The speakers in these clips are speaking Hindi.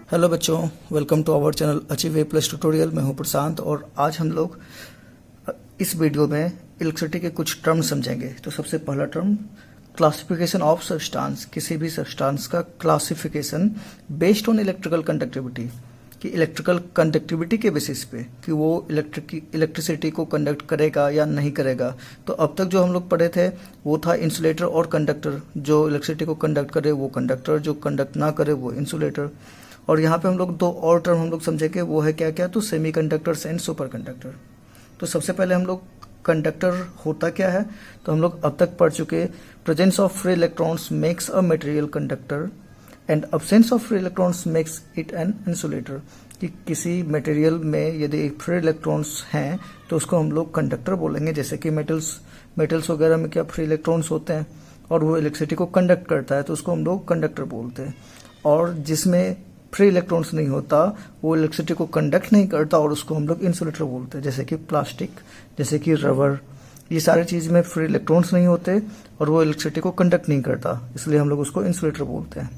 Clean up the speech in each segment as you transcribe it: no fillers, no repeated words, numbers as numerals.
हेलो बच्चों, welcome to our channel achieve A plus tutorial. मैं हूं प्रशांत और आज हम लोग इस वीडियो में इलेक्ट्रिसिटी के कुछ टर्म समझेंगे। तो सबसे पहला टर्म क्लासिफिकेशन ऑफ सब्सटेंस, किसी भी सब्सटेंस का classification based on electrical conductivity, कि इलेक्ट्रिकल कंडक्टिविटी के बेसिस पे कि वो इलेक्ट्रिसिटी को कंडक्ट करेगा या नहीं करेगा। तो अब तक जो हम लोग पढ़े थे वो था इंसुलेटर और कंडक्टर। जो इलेक्ट्रिसिटी को कंडक्ट करे वो कंडक्टर, जो कंडक्ट ना करे वो इंसुलेटर। और यहाँ पे हम लोग दो और टर्म हम लोग समझेंगे, वो है क्या क्या, तो semi conductors and super conductor. तो सबसे पहले हम लोग कंडक्टर होता क्या है, तो हम लोग अब तक पढ़ चुके presence of free electrons makes a material conductor and absence of free electrons makes it an insulator. कि किसी मटेरियल में यदि फ्री इलेक्ट्रॉन्स हैं तो उसको हम लोग कंडक्टर बोलेंगे। जैसे कि मेटल्स वगैरह में क्या फ्री इलेक्ट्रॉन्स होते हैं और वो इलेक्ट्रिसिटी को कंडक्ट करता है, तो उसको हम लोग कंडक्टर बोलते हैं। और जिसमें फ्री इलेक्ट्रॉन्स नहीं होता, वो इलेक्ट्रिसिटी को कंडक्ट नहीं करता, और उसको हम लोग इंसुलेटर बोलते हैं। जैसे कि प्लास्टिक, जैसे कि रबर, ये सारी चीज में फ्री इलेक्ट्रॉन्स नहीं होते और वो इलेक्ट्रिसिटी को कंडक्ट नहीं करता, इसलिए हम लोग उसको इंसुलेटर बोलते हैं।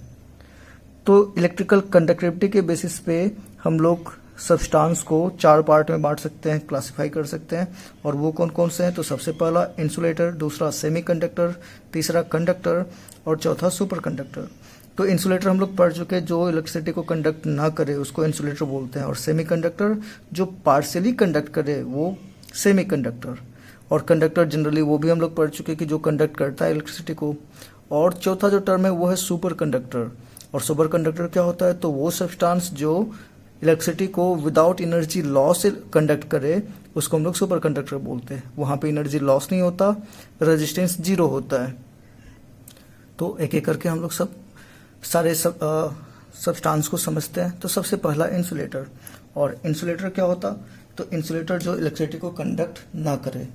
तो इलेक्ट्रिकल कंडक्टिविटी के बेसिस पे हम लोग सब्सटेंस को चार पार्ट में बांट सकते हैं, क्लासिफाई कर सकते हैं। और वो कौन कौन से हैं, तो सबसे पहला इंसुलेटर, दूसरा सेमी कंडक्टर, तीसरा कंडक्टर और चौथा सुपर कंडक्टर। तो इंसुलेटर हम लोग पढ़ चुके, जो इलेक्ट्रिसिटी को कंडक्ट ना करे उसको इंसुलेटर बोलते हैं। और सेमी कंडक्टर जो पार्शियली कंडक्ट करे वो सेमी कंडक्टर। और कंडक्टर जनरली वो भी हम लोग पढ़ चुके कि जो कंडक्ट करता है इलेक्ट्रिसिटी को। और चौथा जो टर्म है वो है सुपर कंडक्टर। और सुपर कंडक्टर क्या होता है, तो वो सब्सटेंस जो इलेक्ट्रिसिटी को विदाउट एनर्जी लॉस कंडक्ट करे उसको हम लोग सुपर कंडक्टर बोलते हैं। वहां पे एनर्जी लॉस नहीं होता, रेजिस्टेंस जीरो होता है। तो एक एक करके हम लोग सारे सब्सटेंस को समझते हैं। तो सबसे पहला इंसुलेटर। और इंसुलेटर क्या होता, तो इंसुलेटर जो इलेक्ट्रिसिटी को कंडक्ट ना करे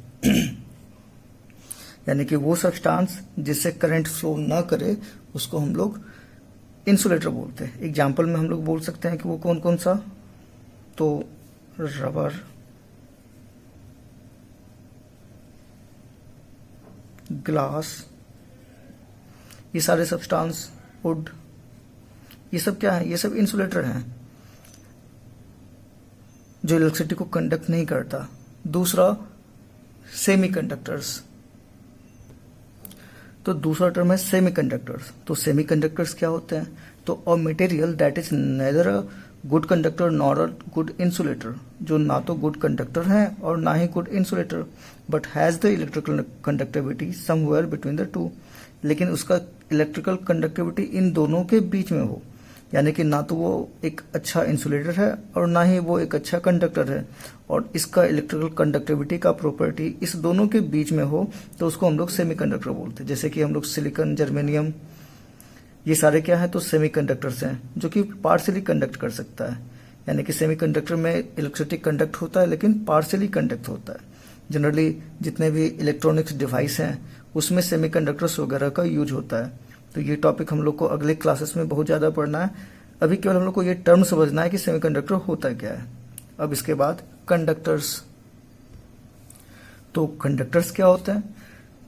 यानी कि वो सब्सटेंस जिससे करंट फ्लो ना करे उसको हम लोग इंसुलेटर बोलते हैं। एग्जाम्पल में हम लोग बोल सकते हैं कि वो कौन कौन सा, तो रबर, ग्लास, ये सारे सब्सटेंस, वुड, ये सब क्या है, ये सब इंसुलेटर हैं जो इलेक्ट्रिसिटी को कंडक्ट नहीं करता। दूसरा सेमी कंडक्टर्स। तो दूसरा टर्म है सेमी कंडक्टर्स। तो सेमी कंडक्टर्स क्या होते हैं, तो a material that is neither a good conductor nor a good insulator, जो ना तो गुड कंडक्टर है और ना ही good insulator, but has the electrical conductivity somewhere between the two. लेकिन उसका इलेक्ट्रिकल कंडक्टिविटी इन दोनों के बीच में हो, यानी कि ना तो वो एक अच्छा इंसुलेटर है और ना ही वो एक अच्छा कंडक्टर है, और इसका इलेक्ट्रिकल कंडक्टिविटी का प्रॉपर्टी इस दोनों के बीच में हो, तो उसको हम लोग सेमी कंडक्टर बोलते हैं। जैसे कि हम लोग सिलिकॉन, जर्मेनियम, ये सारे क्या है, तो सेमी कंडक्टर्स हैं जो कि पार्शियली कंडक्ट कर सकता है। यानी कि सेमी कंडक्टर में इलेक्ट्रिसिटी कंडक्ट होता है लेकिन पार्शियली कंडक्ट होता है। जनरली जितने भी इलेक्ट्रॉनिक्स डिवाइस हैं उसमें सेमी कंडक्टर्स वगैरह का यूज होता है। तो ये टॉपिक हम लोग को अगले क्लासेस में बहुत ज्यादा पढ़ना है। अभी केवल हम लोग को ये टर्म समझना है कि सेमीकंडक्टर होता क्या है। अब इसके बाद कंडक्टर्स। तो कंडक्टर्स क्या होते हैं,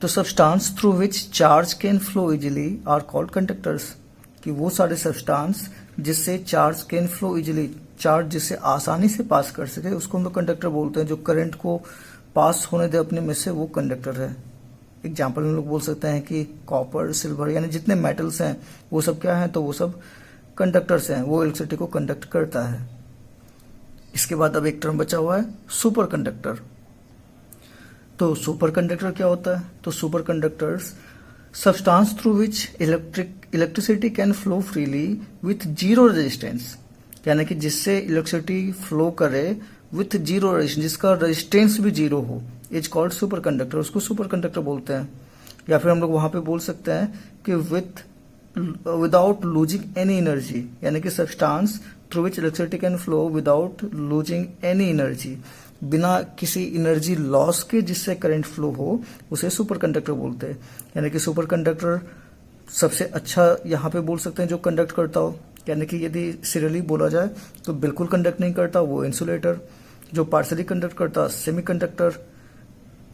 तो substance through which charge can flow easily are called conductors. कि वो सारे सब्सटेंस जिससे charge can flow easily, charge जिससे आसानी से पास कर सके, उसको हम लोग कंडक्टर बोलते हैं। जो करंट को पास होने दे अपने में से, वो कंडक्टर है। एग्जाम्पल में लोग बोल सकते हैं कि कॉपर, सिल्वर, यानी जितने मेटल्स हैं वो सब क्या है, तो वो सब कंडक्टर्स हैं, वो इलेक्ट्रिसिटी को कंडक्ट करता है। इसके बाद अब एक टर्म बचा हुआ है सुपर कंडक्टर। तो सुपर कंडक्टर क्या होता है, तो super conductors substance through which electricity can flow freely with zero resistance, यानी कि जिससे इलेक्ट्रिसिटी फ्लो करे विथ जीरो रेजिस्टेंस, जिसका रेजिस्टेंस भी जीरो हो, इज कॉल्ड सुपर कंडक्टर, उसको सुपर कंडक्टर बोलते हैं। या फिर हम लोग वहां पे बोल सकते हैं कि विदाउट लूजिंग एनी एनर्जी, यानी कि substance through which electricity can flow without losing any energy, बिना किसी एनर्जी लॉस के जिससे करंट फ्लो हो, उसे सुपर कंडक्टर बोलते हैं। यानी कि सुपर कंडक्टर सबसे अच्छा यहाँ पे बोल सकते हैं जो कंडक्ट करता हो। यानी कि यदि सीरियली बोला जाए तो बिल्कुल कंडक्ट नहीं करता वो इंसुलेटर, जो पार्शियली कंडक्ट करता सेमी कंडक्टर,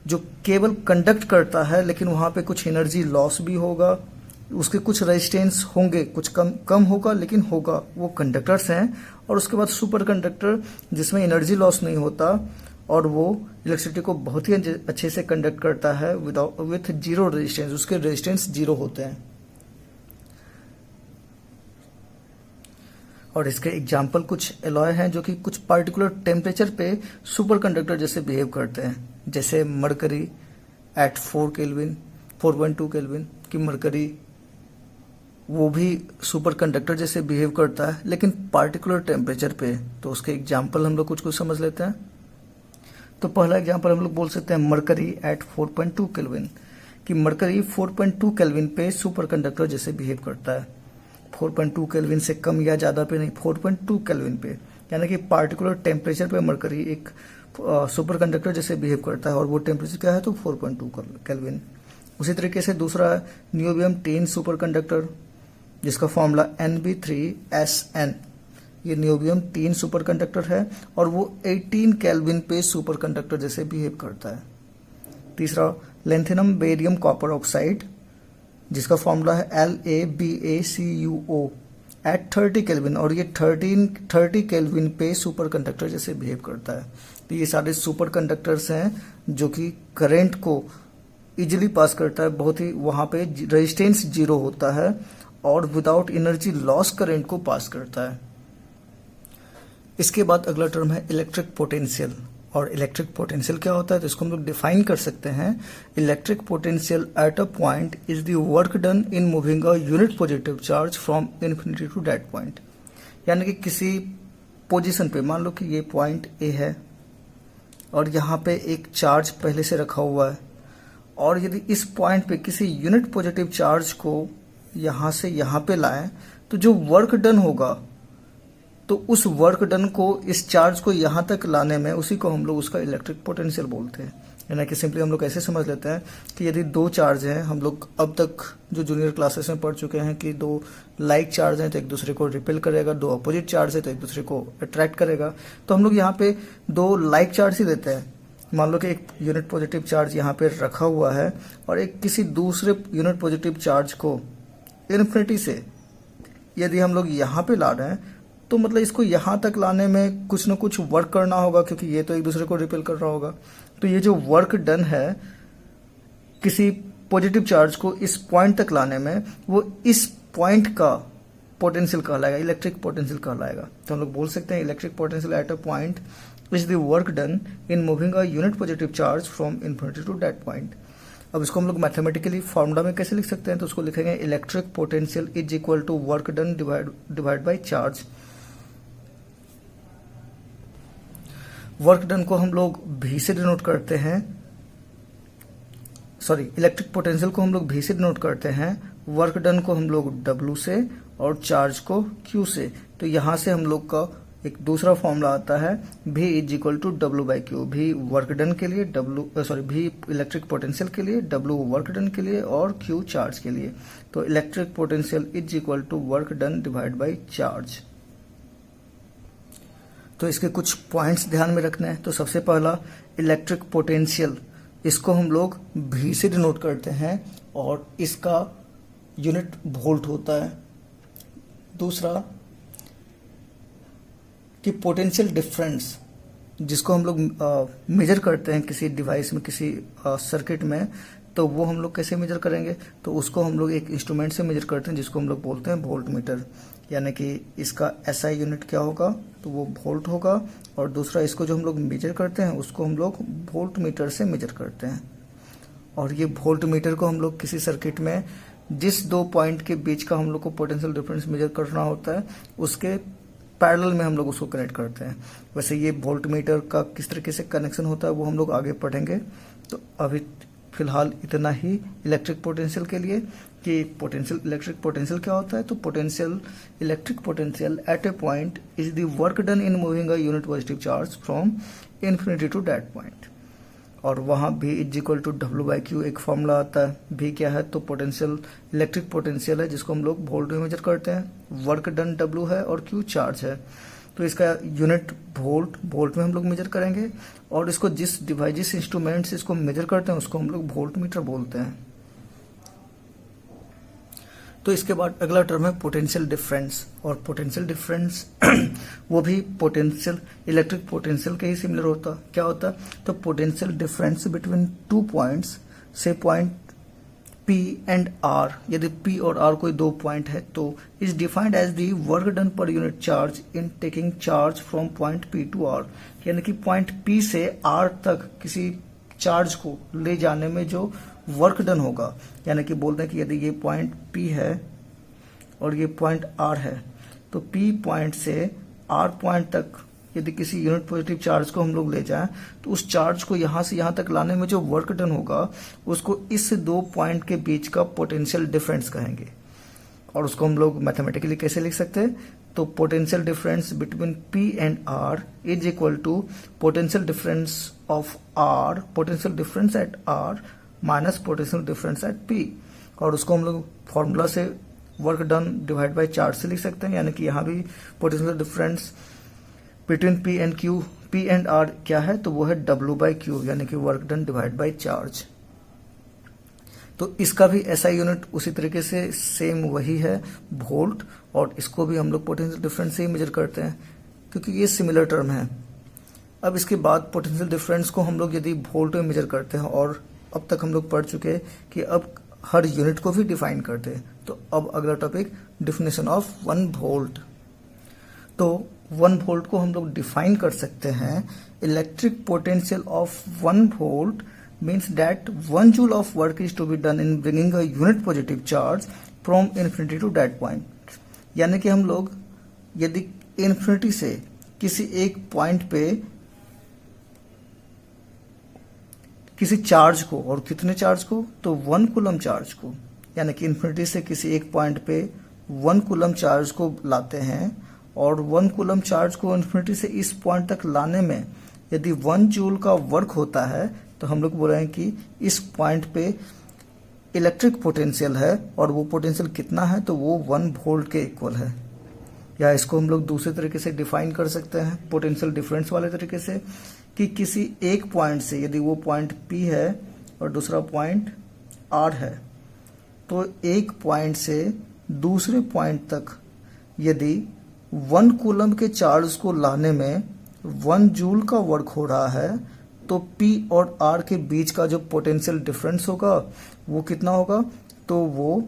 जो केवल कंडक्ट करता है लेकिन वहां पे कुछ एनर्जी लॉस भी होगा उसके कुछ रेजिस्टेंस होंगे, कुछ कम कम होगा लेकिन होगा, वो कंडक्टर्स हैं। और उसके बाद सुपर कंडक्टर जिसमें एनर्जी लॉस नहीं होता और वो इलेक्ट्रिसिटी को बहुत ही अच्छे से कंडक्ट करता है विथ जीरो रेजिस्टेंस, उसके रेजिस्टेंस जीरो होते हैं। और इसके एग्जाम्पल कुछ एलॉय हैं जो कि कुछ पार्टिकुलर टेम्परेचर पे सुपर कंडक्टर जैसे बिहेव करते हैं, जैसे मरकरी एट 4 केल्विन 4.2 केल्विन की मरकरी वो भी सुपर कंडक्टर जैसे बिहेव करता है लेकिन पार्टिकुलर टेम्परेचर पे। तो उसके एग्जाम्पल हम लोग कुछ कुछ समझ लेते हैं। तो पहला एग्जाम्पल हम लोग बोल सकते हैं मरकरी एट 4.2 केल्विन कि मरकरी 4.2 केल्विन पे सुपर कंडक्टर जैसे बिहेव करता है। 4.2 केल्विन से कम या ज़्यादा पे नहीं, 4.2 केल्विन पे, यानी कि पार्टिकुलर टेम्परेचर पे मरकरी एक सुपर कंडक्टर जैसे बिहेव करता है और वो टेम्परेचर क्या है तो 4.2 केल्विन। उसी तरीके से दूसरा नियोबियम 10 सुपर कंडक्टर जिसका फॉर्मूला Nb3SN, ये नियोबियम 3 सुपर कंडक्टर है और वो 18 केल्विन पे सुपर कंडक्टर जैसे बिहेव करता है। तीसरा लेंथेनम बेरियम कॉपर ऑक्साइड जिसका फॉर्मूला है LaBaCuO एट 30 केल्विन और ये 30 केल्विन पे सुपर कंडक्टर जैसे बिहेव करता है। तो ये सारे सुपर कंडक्टर्स हैं जो कि करंट को इजीली पास करता है, बहुत ही वहाँ पे रेजिस्टेंस जीरो होता है और विदाउट एनर्जी लॉस करंट को पास करता है। इसके बाद अगला टर्म है इलेक्ट्रिक पोटेंशियल। और इलेक्ट्रिक पोटेंशियल क्या होता है तो इसको हम लोग डिफाइन कर सकते हैं। Electric potential at a point is the work done in moving a unit positive charge from infinity to that point. यानी कि किसी पोजीशन पे, मान लो कि ये पॉइंट ए है और यहाँ पे एक चार्ज पहले से रखा हुआ है और यदि इस पॉइंट पे किसी यूनिट पॉजिटिव चार्ज को यहाँ से यहाँ पे लाएं तो जो वर्क डन होगा तो उस वर्क डन को, इस चार्ज को यहाँ तक लाने में, उसी को हम लोग उसका इलेक्ट्रिक पोटेंशियल बोलते हैं। यानी कि सिंपली हम लोग ऐसे समझ लेते हैं कि यदि दो चार्ज हैं, हम लोग अब तक जो जूनियर क्लासेस में पढ़ चुके हैं कि दो लाइक चार्ज हैं तो एक दूसरे को रिपेल करेगा, दो अपोजिट चार्ज है तो एक दूसरे को अट्रैक्ट करेगा। तो हम लोग यहाँ पे दो लाइक चार्ज ही देते हैं। मान लो कि एक यूनिट पॉजिटिव चार्ज यहाँ पे रखा हुआ है और एक किसी दूसरे यूनिट पॉजिटिव चार्ज को इन्फिनिटी से यदि हम लोग यहाँ पे ला रहे हैं तो मतलब इसको यहाँ तक लाने में कुछ ना कुछ वर्क करना होगा क्योंकि ये तो एक दूसरे को रिपेल कर रहा होगा। तो ये जो वर्क डन है किसी पॉजिटिव चार्ज को इस पॉइंट तक लाने में, वो इस पॉइंट का पोटेंशियल कहलाएगा, इलेक्ट्रिक पोटेंशियल कहलाएगा। तो हम लोग बोल सकते हैं electric potential at a point is the work done in moving a unit positive charge from infinity to that point. अब इसको हम लोग मैथमेटिकली फॉर्मूला में कैसे लिख सकते हैं तो उसको लिखेंगे electric potential is equal to work done divide by charge. Work done को हम लोग भी से डिनोट करते हैं, सॉरी इलेक्ट्रिक पोटेंशियल को हम लोग भी से डिनोट करते हैं, वर्क डन को हम लोग W से और चार्ज को Q से। तो यहां से हम लोग का एक दूसरा फॉर्मूला आता है V is equal to W by Q. भी वर्क डन के लिए भी इलेक्ट्रिक पोटेंशियल के लिए, W वर्क डन के लिए और Q चार्ज के लिए। तो electric potential is equal to work done divide by charge. तो इसके कुछ पॉइंट्स ध्यान में रखने हैं। तो सबसे पहला इलेक्ट्रिक पोटेंशियल, इसको हम लोग भी से डिनोट करते हैं और इसका यूनिट वोल्ट होता है। दूसरा कि पोटेंशियल डिफरेंस जिसको हम लोग मेजर करते हैं किसी डिवाइस में, किसी सर्किट में, तो वो हम लोग कैसे मेजर करेंगे तो उसको हम लोग एक इंस्ट्रूमेंट से मेजर करते हैं जिसको हम लोग बोलते हैं वोल्ट मीटर। यानी कि इसका एसआई यूनिट क्या होगा तो वो वोल्ट होगा और दूसरा इसको जो हम लोग मेजर करते हैं उसको हम लोग वोल्ट मीटर से मेजर करते हैं। और ये वोल्ट मीटर को हम लोग किसी सर्किट में जिस दो पॉइंट के बीच का हम लोग को पोटेंशियल डिफरेंस मेजर करना होता है उसके पैरेलल में हम लोग उसको कनेक्ट करते हैं। वैसे ये वोल्ट मीटर का किस तरीके से कनेक्शन होता है वो हम लोग आगे पढ़ेंगे। तो अभी फिलहाल इतना ही इलेक्ट्रिक पोटेंशियल के लिए कि पोटेंशियल इलेक्ट्रिक पोटेंशियल क्या होता है। तो potential electric potential at a point is the work done in moving a unit positive charge from infinity to that point. और वहाँ भी is equal to W by Q एक फॉर्मूला आता है। भी क्या है तो पोटेंशियल इलेक्ट्रिक पोटेंशियल है जिसको हम लोग वोल्ट में मेजर करते हैं, वर्क डन W है और Q चार्ज है। तो इसका यूनिट वोल्ट में हम लोग मेजर करेंगे और इसको जिस इंस्ट्रूमेंट से इसको मेजर करते हैं उसको हम लोग वोल्ट मीटर बोलते हैं। तो इसके बाद अगला टर्म है पोटेंशियल डिफरेंस, और पोटेंशियल डिफरेंस वो भी पोटेंशियल इलेक्ट्रिक पोटेंशियल के ही सिमिलर होता। क्या होता? तो पोटेंशियल डिफरेंस बिटवीन 2 पॉइंट्स, से पॉइंट P एंड R, यदि P और R कोई 2 पॉइंट है तो is defined as the work done per unit charge in taking charge from point P to R। यानी कि पॉइंट P से R तक किसी चार्ज को ले जाने में जो वर्क डन होगा, यानी कि बोलते हैं कि यदि ये पॉइंट P है और ये पॉइंट R है, तो P पॉइंट से R पॉइंट तक यदि किसी यूनिट पॉजिटिव चार्ज को हम लोग ले जाएं तो उस चार्ज को यहां से यहां तक लाने में जो वर्क डन होगा उसको इस 2 पॉइंट के बीच का पोटेंशियल डिफरेंस कहेंगे। और उसको हम लोग मैथमेटिकली कैसे लिख सकते हैं? तो potential difference between P and R is equal to potential difference of R, potential difference at R minus potential difference at P। और उसको हम लोग फॉर्मूला से work done divide by charge से लिख सकते हैं, यानी कि यहां भी potential difference between P and Q, P and R क्या है? तो वो है W बाई Q, यानी कि work done divide by charge. तो इसका भी SI यूनिट उसी तरीके से सेम वही है, वोल्ट, और इसको भी हम लोग पोटेंशियल डिफरेंस से ही मेजर करते हैं क्योंकि ये सिमिलर टर्म है। अब इसके बाद पोटेंशियल डिफरेंस को हम लोग यदि वोल्ट में मेजर करते हैं, और अब तक हम लोग पढ़ चुके हैं कि अब हर यूनिट को भी डिफाइन करते हैं। तो अब अगला टॉपिक डेफिनेशन ऑफ 1 वोल्ट। तो 1 वोल्ट को हम लोग डिफाइन कर सकते हैं, electric potential of 1 volt means that 1 joule of work is to be done in bringing a unit positive charge from infinity to that point। यानी कि हम लोग यदि इन्फिनिटी से किसी एक पॉइंट पे किसी चार्ज को, और कितने चार्ज को? तो 1 कूलम चार्ज को, यानी कि इन्फिनिटी से किसी एक पॉइंट पे 1 कूलम चार्ज को लाते हैं, और 1 कूलम चार्ज को इन्फिनिटी से इस पॉइंट तक लाने में यदि 1 जूल का वर्क होता है तो हम लोग बोल रहे हैं कि इस पॉइंट पे इलेक्ट्रिक पोटेंशियल है, और वो पोटेंशियल कितना है? तो वो 1 वोल्ट के इक्वल है। या इसको हम लोग दूसरे तरीके से डिफाइन कर सकते हैं, पोटेंशियल डिफरेंस वाले तरीके से, कि किसी एक पॉइंट से यदि वो पॉइंट P है और दूसरा पॉइंट R है, तो एक पॉइंट से दूसरे पॉइंट तक यदि 1 कूलम के चार्ज को लाने में 1 जूल का वर्क हो रहा है, तो P और R के बीच का जो पोटेंशियल डिफरेंस होगा वो कितना होगा? तो वो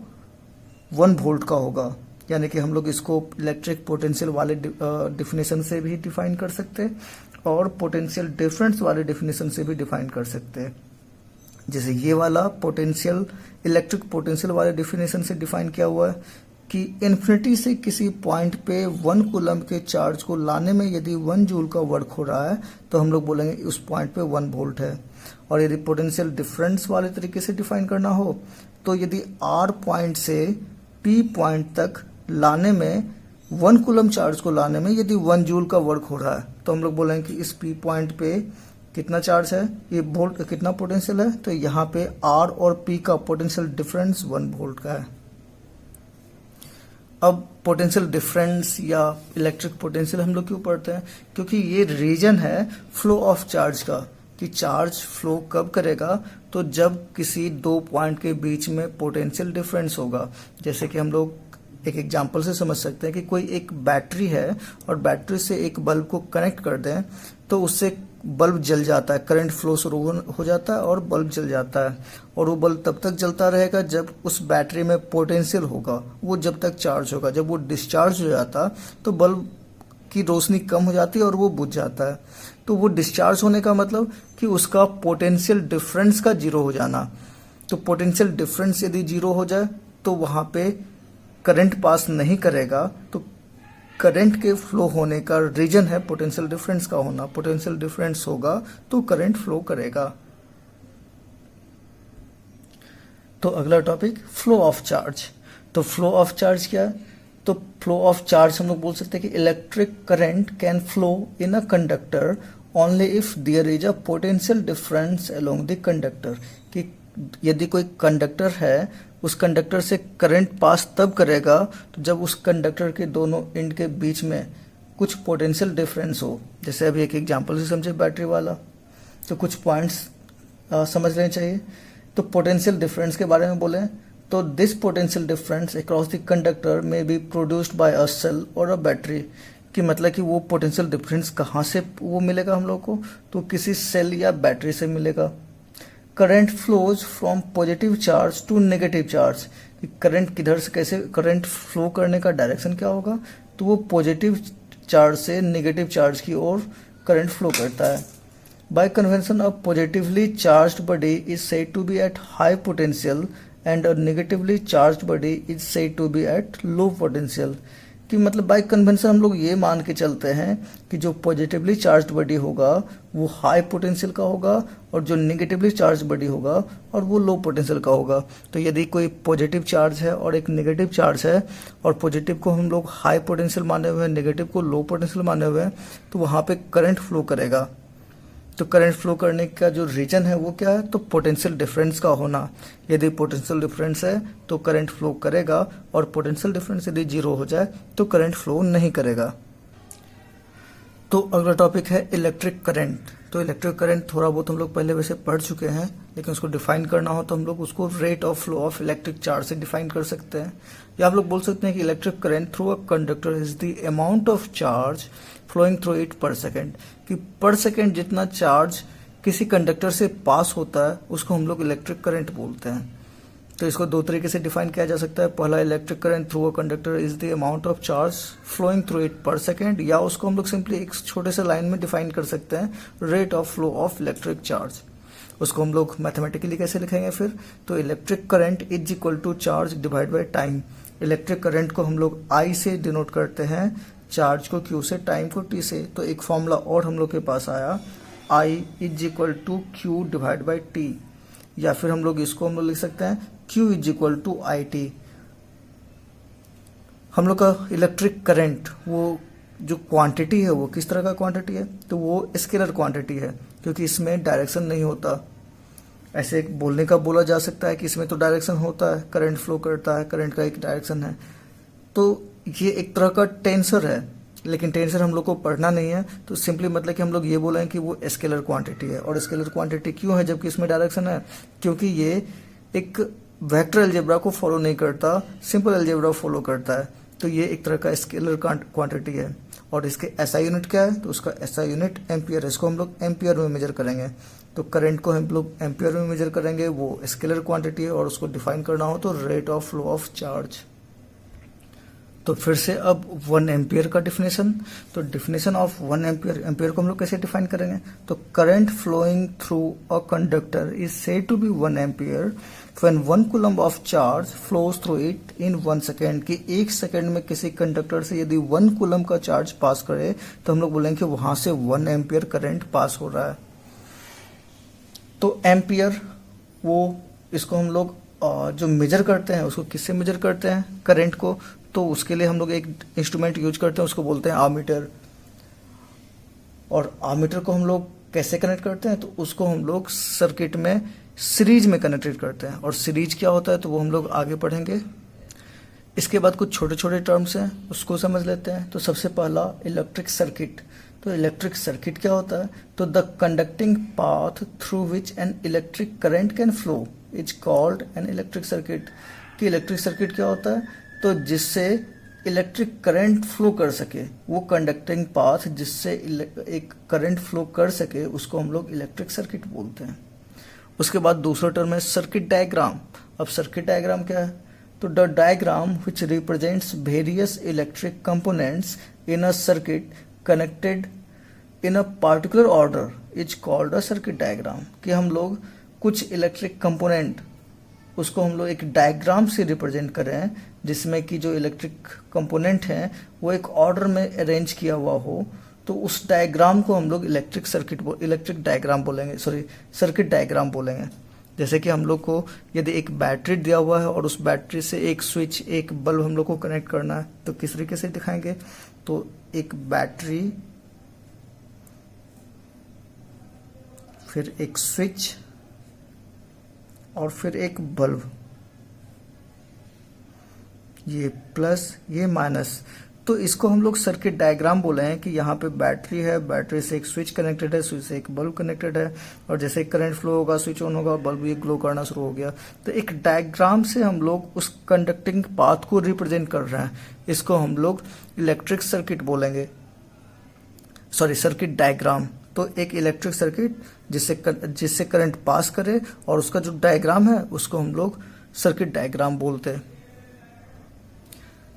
1 वोल्ट का होगा। यानी कि हम लोग इसको इलेक्ट्रिक पोटेंशियल वाले डिफिनेशन से भी डिफाइन कर सकते हैं और पोटेंशियल डिफरेंस वाले डिफिनेशन से भी डिफाइन कर सकते हैं। जैसे ये वाला पोटेंशियल इलेक्ट्रिक पोटेंशियल वाले डिफिनेशन से डिफाइन किया हुआ है कि इन्फिनिटी से किसी पॉइंट पे 1 कूलम के चार्ज को लाने में यदि 1 जूल का वर्क हो रहा है तो हम लोग बोलेंगे उस पॉइंट पे 1 वोल्ट है। और यदि पोटेंशियल डिफरेंस वाले तरीके से डिफाइन करना हो तो यदि R पॉइंट से P पॉइंट तक लाने में 1 कूलम चार्ज को लाने में यदि 1 जूल का वर्क हो रहा है तो हम लोग बोलेंगे कि इस P पॉइंट पे कितना चार्ज है, ये वोल्ट कितना पोटेंशियल है, तो यहाँ पे R और P का पोटेंशियल डिफरेंस 1 वोल्ट का है। अब पोटेंशियल डिफरेंस या इलेक्ट्रिक पोटेंशियल हम लोग क्यों पढ़ते हैं? क्योंकि ये रीजन है फ्लो ऑफ चार्ज का, कि चार्ज फ्लो कब करेगा? तो जब किसी 2 पॉइंट के बीच में पोटेंशियल डिफरेंस होगा। जैसे कि हम लोग एक एग्जांपल से समझ सकते हैं कि कोई एक बैटरी है और बैटरी से एक बल्ब को कनेक्ट कर दें तो उससे बल्ब जल जाता है, करंट फ्लो शुरू हो जाता है और बल्ब जल जाता है। और वो बल्ब तब तक जलता रहेगा जब उस बैटरी में पोटेंशियल होगा, वो जब तक चार्ज होगा। जब वो डिस्चार्ज हो जाता तो बल्ब की रोशनी कम हो जाती है और वो बुझ जाता है। तो वो डिस्चार्ज होने का मतलब कि उसका पोटेंशियल डिफरेंस का 0 हो जाना। तो पोटेंशियल डिफरेंस यदि 0 हो जाए तो वहां पे करंट पास नहीं करेगा, तो करंट के फ्लो होने का रीजन है पोटेंशियल डिफरेंस का होना। पोटेंशियल डिफरेंस होगा तो करंट फ्लो करेगा। तो अगला टॉपिक फ्लो ऑफ चार्ज। तो फ्लो ऑफ चार्ज क्या है? तो फ्लो ऑफ चार्ज हम लोग बोल सकते हैं कि electric current can flow in a conductor only if there is a potential difference along the conductor. कि यदि कोई कंडक्टर है, उस कंडक्टर से करंट पास तब करेगा तो जब उस कंडक्टर के दोनों एंड के बीच में कुछ पोटेंशियल डिफरेंस हो। जैसे अभी एक एग्जांपल से समझे बैटरी वाला, तो कुछ पॉइंट्स समझ लेने चाहिए। तो पोटेंशियल डिफरेंस के बारे में बोले तो this potential difference across the conductor may be produced by a cell और अ बैटरी, कि मतलब कि वो पोटेंशियल डिफरेंस कहाँ से वो मिलेगा हम लोग को, तो किसी सेल या बैटरी से मिलेगा। Current flows from positive charge to negative charge, current किधर से कैसे करंट फ्लो करने का डायरेक्शन क्या होगा, तो वो पॉजिटिव चार्ज से नेगेटिव चार्ज की ओर करंट फ्लो करता है। By convention a positively charged body is said to be at high potential and a negatively charged body is said to be at low potential, कि मतलब बाय कन्वेंशन हम लोग ये मान के चलते हैं कि जो पॉजिटिवली चार्ज्ड बॉडी होगा वो हाई पोटेंशियल का होगा और जो नेगेटिवली चार्ज बॉडी होगा और वो लो पोटेंशियल का होगा। तो यदि कोई पॉजिटिव चार्ज है और एक नेगेटिव चार्ज है और पॉजिटिव को हम लोग हाई पोटेंशियल माने हुए हैं, नेगेटिव को लो पोटेंशियल माने हुए हैं, तो वहाँ पे करंट फ्लो करेगा। तो करंट फ्लो करने का जो रीजन है वो क्या है, तो पोटेंशियल डिफरेंस का होना। यदि पोटेंशियल डिफरेंस है तो करंट फ्लो करेगा और पोटेंशियल डिफरेंस यदि जीरो हो जाए तो करंट फ्लो नहीं करेगा। तो अगला टॉपिक है इलेक्ट्रिक करंट। तो इलेक्ट्रिक करंट थोड़ा बहुत हम लोग पहले वैसे पढ़ चुके हैं, लेकिन उसको डिफाइन करना हो तो हम लोग उसको rate of flow of electric charge से डिफाइन कर सकते हैं। या आप लोग बोल सकते हैं कि electric current through a conductor is the amount of charge flowing through it per second, कि पर सेकेंड जितना चार्ज किसी कंडक्टर से पास होता है उसको हम लोग इलेक्ट्रिक करंट बोलते हैं। तो इसको दो तरीके से डिफाइन किया जा सकता है। पहला, electric current through a conductor is the amount of charge flowing through it per second, या उसको हम लोग सिंपली एक छोटे से लाइन में डिफाइन कर सकते हैं, rate of flow of electric charge. उसको हम लोग मैथमेटिकली कैसे लिखेंगे फिर, तो electric current is equal to charge divide by time. Electric current को हम लोग आई से डिनोट करते हैं, चार्ज को क्यू से, टाइम को टी से। तो एक फॉर्मूला और हम लोग के पास आया, I is equal to Q divide by T, या फिर हम लोग इसको हम लोग लिख सकते हैं Q is equal to I T. हम लोग का इलेक्ट्रिक करंट वो जो क्वांटिटी है वो किस तरह का क्वांटिटी है, तो वो स्केलर क्वांटिटी है, क्योंकि इसमें डायरेक्शन नहीं होता। ऐसे एक बोलने का बोला जा सकता है कि इसमें तो डायरेक्शन होता है, करंट फ्लो करता है, करंट का एक डायरेक्शन है। तो ये एक तरह का टेंसर है, लेकिन टेंसर हम लोग को पढ़ना नहीं है, तो सिंपली मतलब कि हम लोग ये बोलें कि वो स्केलर क्वांटिटी है। और स्केलर क्वांटिटी क्यों है जबकि इसमें डायरेक्शन है, क्योंकि ये एक वेक्टर अलजेब्रा को फॉलो नहीं करता, सिंपल अलजेब्रा फॉलो करता है। तो ये एक तरह का स्केलर क्वांटिटी है। और इसके एसआई यूनिट क्या है, तो उसका एसआई यूनिट एम्पियर है। इसको हम लोग एम्पियर में मेजर करेंगे। तो करंट को हम लोग एम्पियर में मेजर करेंगे, वो स्केलर क्वांटिटी है। और उसको डिफाइन करना हो तो rate of flow of charge. तो फिर से अब 1 एम्पियर का डिफिनेशन। तो डिफिनेशन ऑफ 1 एम्पियर, एम्पियर को हम लोग कैसे डिफाइन करेंगे, तो current flowing through a conductor is said to be 1 ampere when 1 coulomb of charge flows through it in 1 second, कि 1 सेकेंड में किसी कंडक्टर से यदि 1 कूलम का चार्ज पास करे तो हम लोग बोलेंगे कि वहां से 1 एम्पियर करंट पास हो रहा है। तो एम्पियर वो इसको हम लोग जो मेजर करते हैं उसको किससे मेजर करते हैं, करंट को, तो उसके लिए हम लोग एक इंस्ट्रूमेंट यूज करते हैं, उसको बोलते हैं आमीटर। और आमीटर को हम लोग कैसे कनेक्ट करते हैं, तो उसको हम लोग सर्किट में सीरीज में कनेक्टेड करते हैं। और सीरीज क्या होता है तो वो हम लोग आगे पढ़ेंगे। इसके बाद कुछ छोटे छोटे टर्म्स हैं, उसको समझ लेते हैं। तो सबसे पहला इलेक्ट्रिक सर्किट। तो इलेक्ट्रिक सर्किट क्या होता है, तो the conducting path through which an electric current can flow is called an electric circuit. कि इलेक्ट्रिक सर्किट क्या होता है, तो जिससे इलेक्ट्रिक करंट फ्लो कर सके, वो कंडक्टिंग पाथ जिससे एक करंट फ्लो कर सके उसको हम लोग इलेक्ट्रिक सर्किट बोलते हैं। उसके बाद दूसरा टर्म है सर्किट डायग्राम। अब सर्किट डायग्राम क्या है, तो the diagram which represents various electric components in a circuit connected in a particular order is called a circuit diagram. कि हम लोग कुछ इलेक्ट्रिक कंपोनेंट उसको हम लोग एक डायग्राम से रिप्रेजेंट करें, जिसमें कि जो इलेक्ट्रिक कंपोनेंट हैं वो एक ऑर्डर में अरेंज किया हुआ हो, तो उस डायग्राम को हम लोग इलेक्ट्रिक डायग्राम बोलेंगे, सर्किट डायग्राम बोलेंगे। जैसे कि हम लोग को यदि एक बैटरी दिया हुआ है और उस बैटरी से एक स्विच, एक बल्ब हम लोग को कनेक्ट करना है, तो किस तरीके से दिखाएंगे, तो एक बैटरी, फिर एक स्विच और फिर एक बल्ब, ये प्लस ये माइनस, तो इसको हम लोग सर्किट डायग्राम बोले हैं कि यहाँ पे बैटरी है, बैटरी से एक स्विच कनेक्टेड है, स्विच से एक बल्ब कनेक्टेड है, और जैसे करंट फ्लो होगा, स्विच ऑन होगा, बल्ब ये ग्लो करना शुरू हो गया। तो एक डायग्राम से हम लोग उस कंडक्टिंग पाथ को रिप्रेजेंट कर रहे हैं, इसको हम लोग इलेक्ट्रिक सर्किट बोलेंगे, सॉरी सर्किट डायग्राम। तो एक इलेक्ट्रिक सर्किट जिससे करंट पास करे और उसका जो डायग्राम है उसको हम लोग सर्किट डायग्राम बोलते हैं।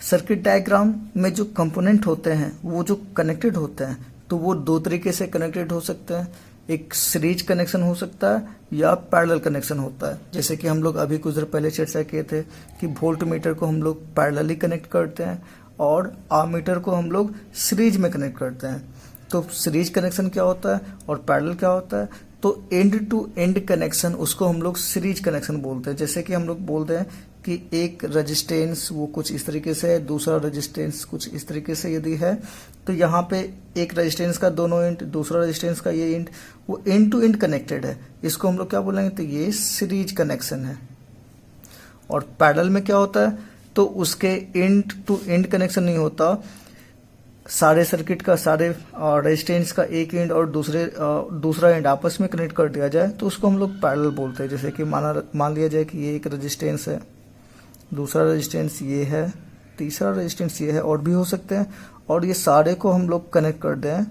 सर्किट डायग्राम में जो कंपोनेंट होते हैं वो जो कनेक्टेड होते हैं तो वो दो तरीके से कनेक्टेड हो सकते हैं। एक सीरीज कनेक्शन हो सकता है या पैरेलल कनेक्शन होता है। जैसे कि हम लोग अभी कुछ देर पहले चर्चा किए थे कि वोल्ट मीटर को हम लोग पैरेलली कनेक्ट करते हैं और आमीटर को हम लोग सीरीज में कनेक्ट करते हैं। तो सीरीज कनेक्शन क्या होता है और पैरेलल क्या होता है? तो एंड टू एंड कनेक्शन उसको हम लोग सीरीज कनेक्शन बोलते हैं। जैसे कि हम लोग बोलते हैं कि एक रेजिस्टेंस वो कुछ इस तरीके से है, दूसरा रेजिस्टेंस कुछ इस तरीके से यदि है, तो यहाँ पे एक रेजिस्टेंस का दोनों एंड, दूसरा रेजिस्टेंस का ये एंड, वो एंड टू एंड कनेक्टेड है, इसको हम लोग क्या बोलेंगे? तो ये सीरीज कनेक्शन है। और पैरेलल में क्या होता है? तो उसके एंड टू एंड कनेक्शन नहीं होता, सारे सर्किट का, सारे रेजिस्टेंस का एक एंड और दूसरा एंड आपस में कनेक्ट कर दिया जाए तो उसको हम लोग पैरेलल बोलते हैं। जैसे कि मान लिया जाए कि ये एक रेजिस्टेंस है, दूसरा रेजिस्टेंस ये है, तीसरा रेजिस्टेंस ये है, और भी हो सकते हैं, और ये सारे को हम लोग कनेक्ट कर दें।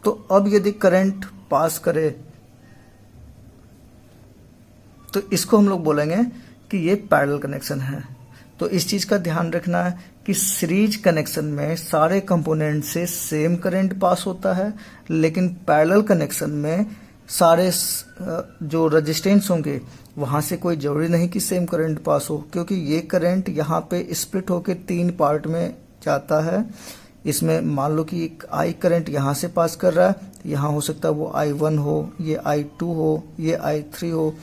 तो अब यदि करंट पास करे तो इसको हम लोग बोलेंगे कि ये पैरेलल कनेक्शन है। तो इस चीज का ध्यान रखना है कि सीरीज कनेक्शन में सारे कंपोनेंट से सेम करंट पास होता है, लेकिन पैरेलल कनेक्शन में सारे जो रेजिस्टेंस होंगे वहां से कोई जरूरी नहीं कि सेम करंट पास हो, क्योंकि ये करंट यहाँ पे स्प्लिट होके 3 पार्ट में जाता है। इसमें मान लो कि एक आई करंट यहाँ से पास कर रहा है, यहाँ हो सकता है वो I1 हो, ये I2 हो, ये I3 हो।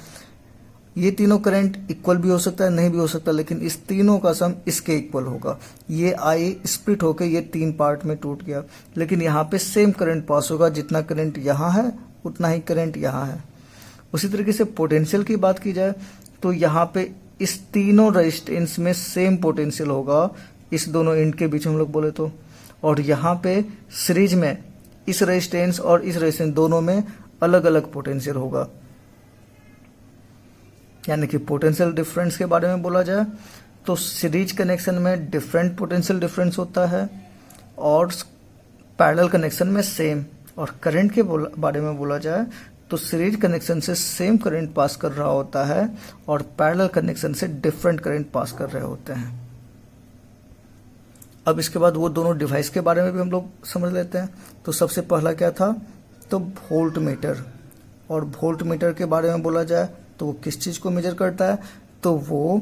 ये तीनों करंट इक्वल भी हो सकता है, नहीं भी हो सकता, लेकिन इस तीनों का सम इसके इक्वल होगा। ये आई स्प्लिट होके ये 3 पार्ट में टूट गया, लेकिन यहाँ पे सेम करंट पास होगा, जितना करंट यहाँ है उतना ही करंट यहाँ है। उसी तरीके से पोटेंशियल की बात की जाए तो यहाँ पे इस तीनों रेजिस्टेंस में सेम पोटेंशियल होगा, इस दोनों एंड के बीच हम लोग बोले तो। और यहाँ पे सीरीज में इस रेजिस्टेंस और इस रेजिस्टेंस दोनों में अलग अलग पोटेंशियल होगा। यानी कि पोटेंशियल डिफरेंस के बारे में बोला जाए तो सीरीज कनेक्शन में डिफरेंट पोटेंशियल डिफरेंस होता है और पैरेलल कनेक्शन में सेम। और करंट के बारे में बोला जाए तो सीरीज कनेक्शन से सेम करंट पास कर रहा होता है और पैरेलल कनेक्शन से डिफरेंट करंट पास कर रहे होते हैं। अब इसके बाद वो दोनों डिवाइस के बारे में भी हम लोग समझ लेते हैं। तो सबसे पहला क्या था? तो वोल्ट मीटर। और वोल्ट मीटर के बारे में बोला जाए तो वो किस चीज को मेजर करता है? तो वो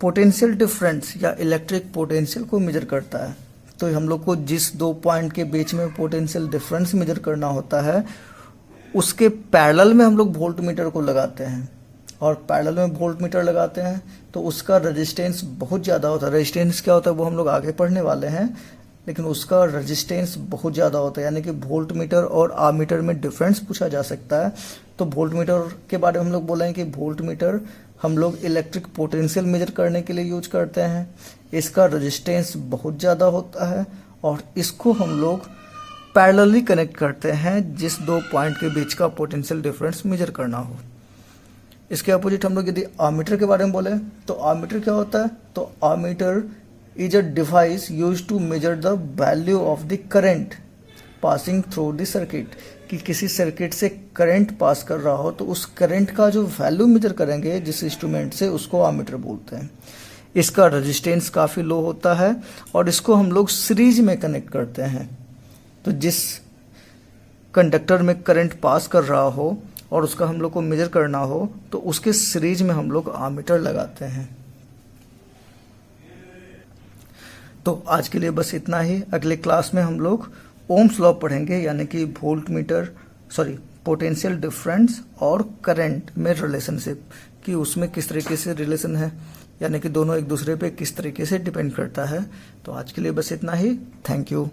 पोटेंशियल डिफरेंस या इलेक्ट्रिक पोटेंशियल को मेजर करता है। तो हम लोग को जिस 2 पॉइंट के बीच में पोटेंशियल डिफरेंस मेजर करना होता है उसके पैरेलल में हम लोग वोल्ट मीटर को लगाते हैं। और पैरेलल में वोल्ट मीटर लगाते हैं तो उसका रेजिस्टेंस बहुत ज़्यादा होता है। रेजिस्टेंस क्या होता है वो हम लोग आगे पढ़ने वाले हैं, लेकिन उसका रेजिस्टेंस बहुत ज़्यादा होता है। यानी कि वोल्ट मीटर और आमीटर में डिफरेंस पूछा जा सकता है। तो वोल्ट मीटर के बारे में हम लोग बोलेंगे कि वोल्ट मीटर हम लोग इलेक्ट्रिक पोटेंशियल मेजर करने के लिए यूज करते हैं। इसका रेजिस्टेंस बहुत ज़्यादा होता है और इसको हम लोग पैरेलली कनेक्ट करते हैं जिस 2 पॉइंट के बीच का पोटेंशियल डिफरेंस मेजर करना हो। इसके अपोजिट हम लोग यदि आमीटर के बारे में बोले तो आमीटर क्या होता है? तो ammeter is a device use to measure the value of the current passing through the circuit. कि किसी सर्किट से करंट पास कर रहा हो तो उस करंट का जो वैल्यू मेजर करेंगे जिस इंस्ट्रूमेंट से, उसको आमीटर बोलते हैं। इसका रेजिस्टेंस काफ़ी लो होता है और इसको हम लोग सीरीज में कनेक्ट करते हैं। तो जिस कंडक्टर में करंट पास कर रहा हो और उसका हम लोग को मेजर करना हो तो उसके सीरीज में हम लोग आमीटर लगाते हैं। तो आज के लिए बस इतना ही। अगले क्लास में हम लोग ओम्स लॉ पढ़ेंगे, यानी कि पोटेंशियल डिफरेंस और करंट में रिलेशनशिप, कि उसमें किस तरीके से रिलेशन है, यानी कि दोनों एक दूसरे पे किस तरीके से डिपेंड करता है। तो आज के लिए बस इतना ही। Thank you.